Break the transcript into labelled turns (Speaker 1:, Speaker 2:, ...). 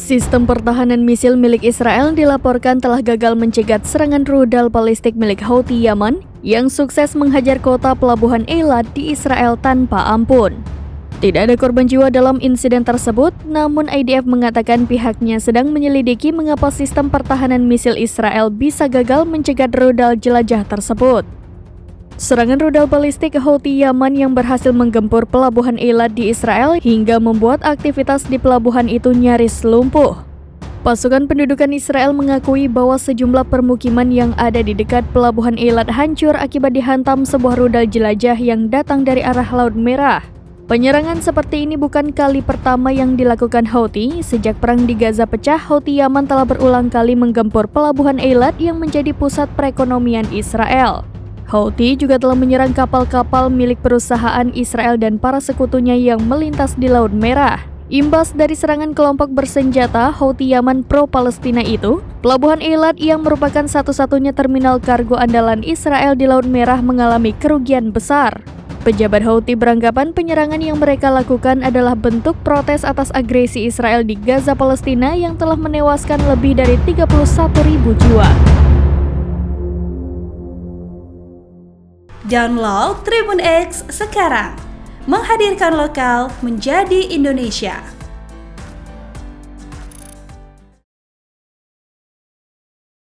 Speaker 1: Sistem pertahanan misil milik Israel dilaporkan telah gagal mencegat serangan rudal balistik milik Houthi Yaman yang sukses menghajar kota pelabuhan Eilat di Israel tanpa ampun. Tidak ada korban jiwa dalam insiden tersebut, namun IDF mengatakan pihaknya sedang menyelidiki mengapa sistem pertahanan misil Israel bisa gagal mencegat rudal jelajah tersebut. Serangan rudal balistik Houthi Yaman yang berhasil menggempur pelabuhan Eilat di Israel hingga membuat aktivitas di pelabuhan itu nyaris lumpuh. Pasukan pendudukan Israel mengakui bahwa sejumlah permukiman yang ada di dekat pelabuhan Eilat hancur akibat dihantam sebuah rudal jelajah yang datang dari arah Laut Merah. Penyerangan seperti ini bukan kali pertama yang dilakukan Houthi. Sejak perang di Gaza pecah, Houthi Yaman telah berulang kali menggempur pelabuhan Eilat yang menjadi pusat perekonomian Israel. Houthi juga telah menyerang kapal-kapal milik perusahaan Israel dan para sekutunya yang melintas di Laut Merah. Imbas dari serangan kelompok bersenjata Houthi Yaman pro-Palestina itu, pelabuhan Eilat yang merupakan satu-satunya terminal kargo andalan Israel di Laut Merah mengalami kerugian besar. Pejabat Houthi beranggapan penyerangan yang mereka lakukan adalah bentuk protes atas agresi Israel di Gaza Palestina yang telah menewaskan lebih dari 31.000 jiwa.
Speaker 2: Download Tribun X sekarang, menghadirkan lokal menjadi Indonesia.